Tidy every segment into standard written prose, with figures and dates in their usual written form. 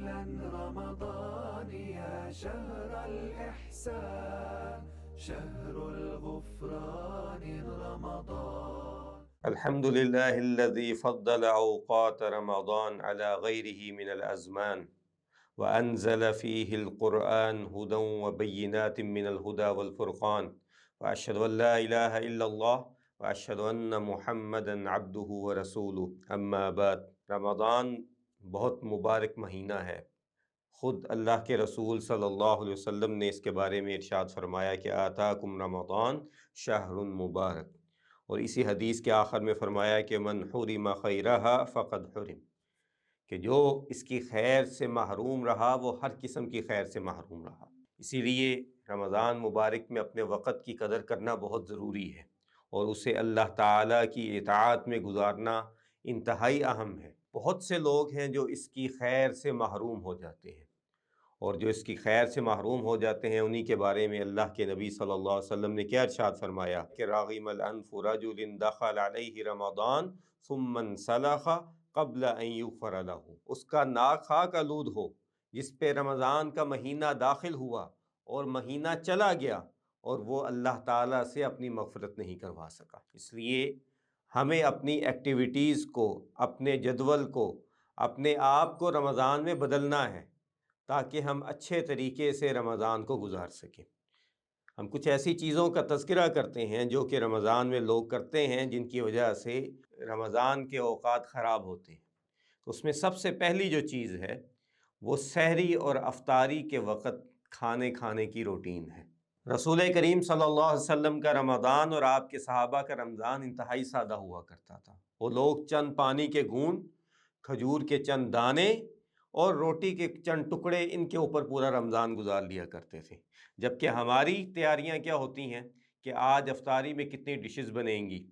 أهلا رمضان يا شهر الإحسان شهر الغفران رمضان. الحمد لله الذي فضل أوقات رمضان على غيره من الأزمان وأنزل فيه القرآن هدى وبينات من الهدى والفرقان وأشهد أن لا إله إلا الله وأشهد أن محمدا عبده ورسوله أما بعد. رمضان بہت مبارک مہینہ ہے. خود اللہ کے رسول صلی اللہ علیہ وسلم نے اس کے بارے میں ارشاد فرمایا کہ آتاکم رمضان شہر مبارک، اور اسی حدیث کے آخر میں فرمایا کہ من حرم خیرہا فقد حرم، کہ جو اس کی خیر سے محروم رہا وہ ہر قسم کی خیر سے محروم رہا. اسی لیے رمضان مبارک میں اپنے وقت کی قدر کرنا بہت ضروری ہے، اور اسے اللہ تعالیٰ کی اطاعت میں گزارنا انتہائی اہم ہے. بہت سے لوگ ہیں جو اس کی خیر سے محروم ہو جاتے ہیں، اور جو اس کی خیر سے محروم ہو جاتے ہیں انہی کے بارے میں اللہ کے نبی صلی اللہ علیہ وسلم نے کیا ارشاد فرمایا کہ راغم الانف رجل دخل علیہ رمضان ثم انسلخ قبل ان یغفر له، اس کا ناک خاک آلود ہو جس پہ رمضان کا مہینہ داخل ہوا اور مہینہ چلا گیا اور وہ اللہ تعالیٰ سے اپنی مغفرت نہیں کروا سکا. اس لیے ہمیں اپنی ایکٹیویٹیز کو، اپنے جدول کو، اپنے آپ کو رمضان میں بدلنا ہے تاکہ ہم اچھے طریقے سے رمضان کو گزار سکیں. ہم کچھ ایسی چیزوں کا تذکرہ کرتے ہیں جو کہ رمضان میں لوگ کرتے ہیں جن کی وجہ سے رمضان کے اوقات خراب ہوتے ہیں. تو اس میں سب سے پہلی جو چیز ہے وہ سحری اور افطاری کے وقت کھانے کی روٹین ہے. رسول کریم صلی اللہ علیہ وسلم کا رمضان اور آپ کے صحابہ کا رمضان انتہائی سادہ ہوا کرتا تھا. وہ لوگ چند پانی کے گھونٹ، کھجور کے چند دانے اور روٹی کے چند ٹکڑے، ان کے اوپر پورا رمضان گزار لیا کرتے تھے. جبکہ ہماری تیاریاں کیا ہوتی ہیں کہ آج افطاری میں کتنی ڈشز بنیں گی،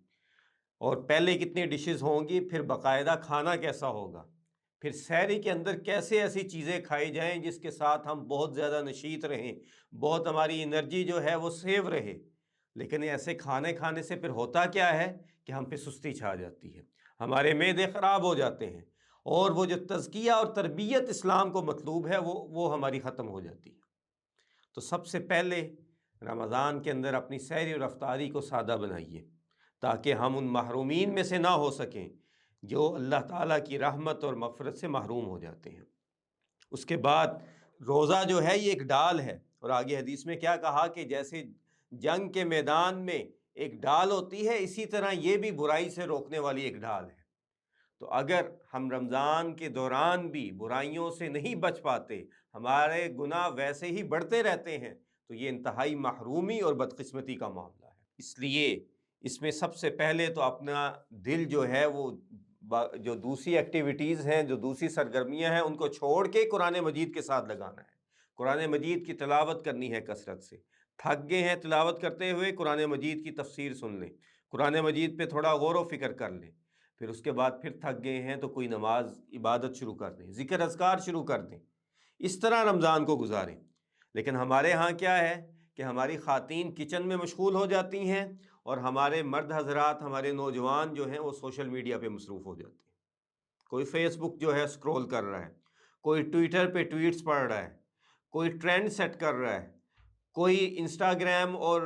اور پہلے کتنی ڈشز ہوں گی، پھر باقاعدہ کھانا کیسا ہوگا، پھر سحری کے اندر کیسے ایسی چیزیں کھائی جائیں جس کے ساتھ ہم بہت زیادہ نشیط رہیں، بہت ہماری انرجی جو ہے وہ سیو رہے. لیکن ایسے کھانے سے پھر ہوتا کیا ہے کہ ہم پہ سستی چھا جاتی ہے، ہمارے معدے خراب ہو جاتے ہیں، اور وہ جو تزکیہ اور تربیت اسلام کو مطلوب ہے وہ ہماری ختم ہو جاتی ہے. تو سب سے پہلے رمضان کے اندر اپنی سحری اور افطاری کو سادہ بنائیے تاکہ ہم ان محرومین میں سے نہ ہو سکیں جو اللہ تعالیٰ کی رحمت اور مغفرت سے محروم ہو جاتے ہیں. اس کے بعد روزہ جو ہے یہ ایک ڈال ہے، اور آگے حدیث میں کیا کہا کہ جیسے جنگ کے میدان میں ایک ڈال ہوتی ہے، اسی طرح یہ بھی برائی سے روکنے والی ایک ڈال ہے. تو اگر ہم رمضان کے دوران بھی برائیوں سے نہیں بچ پاتے، ہمارے گناہ ویسے ہی بڑھتے رہتے ہیں، تو یہ انتہائی محرومی اور بدقسمتی کا معاملہ ہے. اس لیے اس میں سب سے پہلے تو اپنا دل جو ہے وہ جو دوسری ایکٹیویٹیز ہیں، جو دوسری سرگرمیاں ہیں، ان کو چھوڑ کے قرآن مجید کے ساتھ لگانا ہے. قرآن مجید کی تلاوت کرنی ہے کثرت سے. تھک گئے ہیں تلاوت کرتے ہوئے، قرآن مجید کی تفسیر سن لیں، قرآن مجید پہ تھوڑا غور و فکر کر لیں. پھر اس کے بعد پھر تھک گئے ہیں تو کوئی نماز عبادت شروع کر دیں، ذکر اذکار شروع کر دیں. اس طرح رمضان کو گزاریں. لیکن ہمارے ہاں کیا ہے کہ ہماری خواتین کچن میں مشغول ہو جاتی ہیں، اور ہمارے مرد حضرات، ہمارے نوجوان جو ہیں وہ سوشل میڈیا پہ مصروف ہو جاتے ہیں. کوئی فیس بک جو ہے سکرول کر رہا ہے، کوئی ٹویٹر پہ ٹویٹس پڑھ رہا ہے، کوئی ٹرینڈ سیٹ کر رہا ہے، کوئی انسٹاگرام اور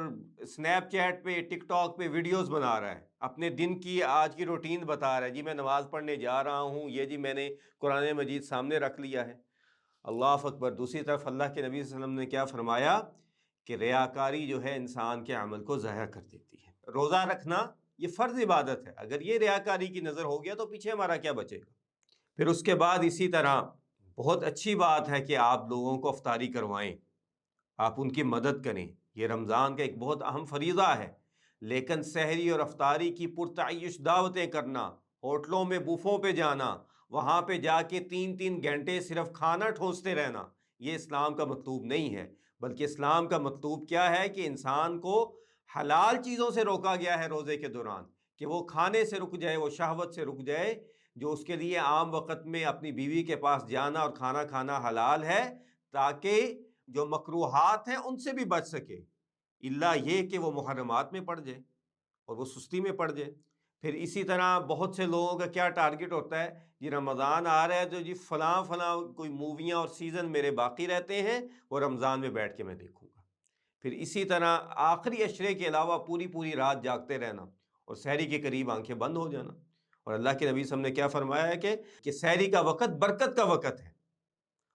سنیپ چیٹ پہ، ٹک ٹاک پہ ویڈیوز بنا رہا ہے، اپنے دن کی آج کی روٹین بتا رہا ہے، جی میں نماز پڑھنے جا رہا ہوں، یہ جی میں نے قرآن مجید سامنے رکھ لیا ہے. اللہ اکبر. دوسری طرف اللہ کے نبی صلی اللہ علیہ وسلم نے کیا فرمایا کہ ریاکاری جو ہے انسان کے عمل کو ضائع کر دیتی ہے. روزہ رکھنا یہ فرض عبادت ہے، اگر یہ ریاکاری کی نظر ہو گیا تو پیچھے ہمارا کیا بچے گا. پھر اس کے بعد اسی طرح بہت اچھی بات ہے کہ آپ لوگوں کو افطاری کروائیں، آپ ان کی مدد کریں. یہ رمضان کا ایک بہت اہم فریضہ ہے. لیکن سحری اور افطاری کی پرتعیش دعوتیں کرنا، ہوٹلوں میں بوفوں پہ جانا، وہاں پہ جا کے 3 گھنٹے صرف کھانا ٹھوستے رہنا، یہ اسلام کا مطلوب نہیں ہے. بلکہ اسلام کا مطلوب کیا ہے کہ انسان کو حلال چیزوں سے روکا گیا ہے روزے کے دوران، کہ وہ کھانے سے رک جائے، وہ شہوت سے رک جائے. جو اس کے لیے عام وقت میں اپنی بیوی کے پاس جانا اور کھانا کھانا حلال ہے، تاکہ جو مکروہات ہیں ان سے بھی بچ سکے، الا یہ کہ وہ محرمات میں پڑ جائے اور وہ سستی میں پڑ جائے. پھر اسی طرح بہت سے لوگوں کا کیا ٹارگٹ ہوتا ہے، جی رمضان آ رہا ہے تو جی فلاں فلاں کوئی موویاں اور سیزن میرے باقی رہتے ہیں، وہ رمضان میں بیٹھ کے میں دیکھوں گا۔ پھر اسی طرح آخری عشرے کے علاوہ پوری پوری رات جاگتے رہنا اور سحری کے قریب آنکھیں بند ہو جانا۔ اور اللہ کے نبی صلی اللہ علیہ وسلم نے کیا فرمایا ہے کہ سحری کا وقت برکت کا وقت ہے،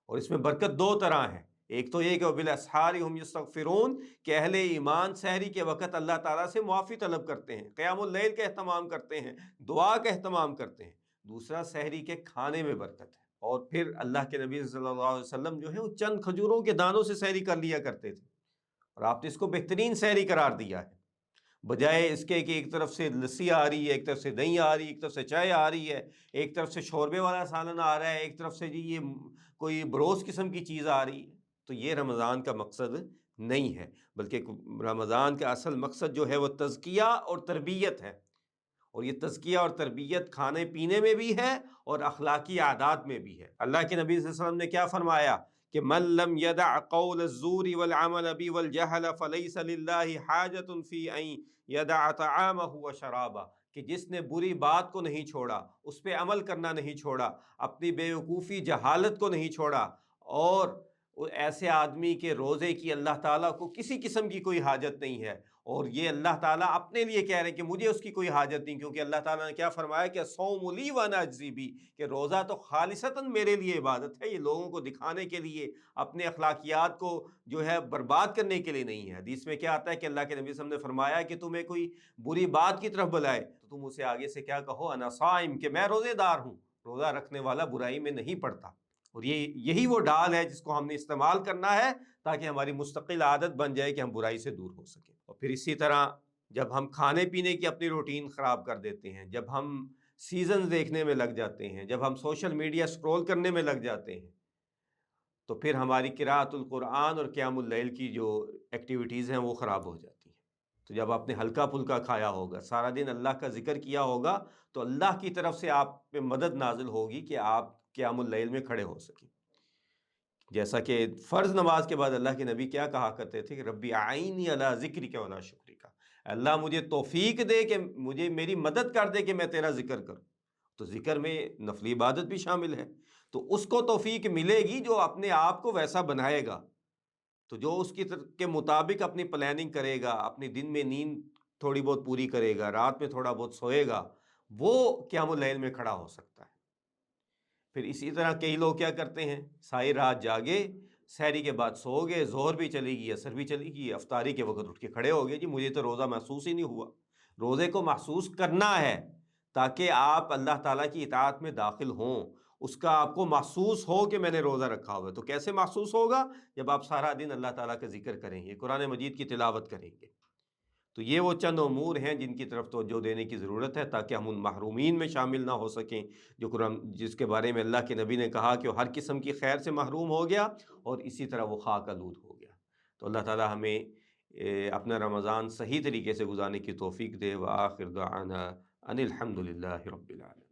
اور اس میں برکت دو طرح ہے۔ ایک تو یہ کہ وبالاسحار هم یستغفرون، کہ اہل ایمان سحری کے وقت اللہ تعالیٰ سے معافی طلب کرتے ہیں، قیام اللیل کا اہتمام کرتے ہیں، دعا کا اہتمام کرتے ہیں۔ دوسرا سحری کے کھانے میں برکت ہے۔ اور پھر اللہ کے نبی صلی اللہ علیہ وسلم جو ہے وہ چند کھجوروں کے دانوں سے سحری کر لیا کرتے تھے، اور آپ نے اس کو بہترین سحری قرار دیا ہے، بجائے اس کے کہ ایک طرف سے لسی آ رہی ہے، ایک طرف سے دہی آ رہی ہے، ایک طرف سے چائے آ رہی ہے، ایک طرف سے شوربے والا سالن آ رہا ہے، ایک طرف سے جی یہ کوئی بروس قسم کی چیز آ رہی ہے۔ تو یہ رمضان کا مقصد نہیں ہے، بلکہ رمضان کا اصل مقصد جو ہے وہ تزکیہ اور تربیت ہے، اور یہ تزکیہ اور تربیت کھانے پینے میں بھی ہے اور اخلاقی عادات میں بھی ہے۔ اللہ کے نبی صلی اللہ علیہ وسلم نے کیا فرمایا کہ من لم يدع قول الزور والعمل به والجهل فليس لله حاجة في ان يدع طعامه وشرابه، کہ جس نے بری بات کو نہیں چھوڑا، اس پہ عمل کرنا نہیں چھوڑا، اپنی بیوقوفی جہالت کو نہیں چھوڑا، اور ایسے آدمی کے روزے کی اللہ تعالیٰ کو کسی قسم کی کوئی حاجت نہیں ہے۔ اور یہ اللہ تعالیٰ اپنے لیے کہہ رہے ہیں کہ مجھے اس کی کوئی حاجت نہیں، کیونکہ اللہ تعالیٰ نے کیا فرمایا کہ صوم لی وانا اجزی بی، کہ روزہ تو خالصتاً میرے لیے عبادت ہے، یہ لوگوں کو دکھانے کے لیے، اپنے اخلاقیات کو جو ہے برباد کرنے کے لیے نہیں ہے۔ حدیث میں کیا آتا ہے کہ اللہ کے نبی صلی اللہ علیہ وسلم نے فرمایا کہ تمہیں کوئی بری بات کی طرف بلائے تو تم اسے آگے سے کیا کہو، انا صائم، کہ میں روزے دار ہوں۔ روزہ رکھنے والا برائی میں نہیں پڑتا، اور یہی وہ ڈال ہے جس کو ہم نے استعمال کرنا ہے تاکہ ہماری مستقل عادت بن جائے کہ ہم برائی سے دور ہو سکیں۔ اور پھر اسی طرح جب ہم کھانے پینے کی اپنی روٹین خراب کر دیتے ہیں، جب ہم سیزنز دیکھنے میں لگ جاتے ہیں، جب ہم سوشل میڈیا سکرول کرنے میں لگ جاتے ہیں، تو پھر ہماری قراءۃ القرآن اور قیام اللیل کی جو ایکٹیویٹیز ہیں وہ خراب ہو جاتی ہیں۔ تو جب آپ نے ہلکا پھلکا کھایا ہوگا، سارا دن اللہ کا ذکر کیا ہوگا، تو اللہ کی طرف سے آپ پہ مدد نازل ہوگی کہ آپ قیام اللیل میں کھڑے ہو سکیں۔ جیسا کہ فرض نماز کے بعد اللہ کے نبی کیا کہا کرتے تھے کہ ربی اعینی علی ذکرک و علی شکرک، اللہ مجھے توفیق دے کہ مجھے میری مدد کر دے کہ میں تیرا ذکر کروں۔ تو ذکر میں نفلی عبادت بھی شامل ہے، تو اس کو توفیق ملے گی جو اپنے آپ کو ویسا بنائے گا۔ تو جو اس کے مطابق اپنی پلاننگ کرے گا، اپنے دن میں نیند تھوڑی بہت پوری کرے گا، رات میں تھوڑا بہت سوئے گا، وہ قیام اللیل میں کھڑا ہو سکتا ہے۔ پھر اسی طرح کئی لوگ کیا کرتے ہیں، ساری رات جاگے، سحری کے بعد سو گئے، ظہر بھی چلی گئی، عصر بھی چلی گئی، افطاری کے وقت اٹھ کے کھڑے ہو گئے، جی مجھے تو روزہ محسوس ہی نہیں ہوا۔ روزے کو محسوس کرنا ہے تاکہ آپ اللہ تعالیٰ کی اطاعت میں داخل ہوں، اس کا آپ کو محسوس ہو کہ میں نے روزہ رکھا ہوا ہے۔ تو کیسے محسوس ہوگا؟ جب آپ سارا دن اللہ تعالیٰ کا ذکر کریں گے، قرآن مجید کی تلاوت کریں گے۔ تو یہ وہ چند امور ہیں جن کی طرف توجہ دینے کی ضرورت ہے تاکہ ہم ان محرومین میں شامل نہ ہو سکیں جو قرآن جس کے بارے میں اللہ کے نبی نے کہا کہ وہ ہر قسم کی خیر سے محروم ہو گیا اور اسی طرح وہ خاک آلود ہو گیا۔ تو اللہ تعالیٰ ہمیں اپنا رمضان صحیح طریقے سے گزارنے کی توفیق دے۔ وآخر دعوانا ان الحمد للہ رب العالمین۔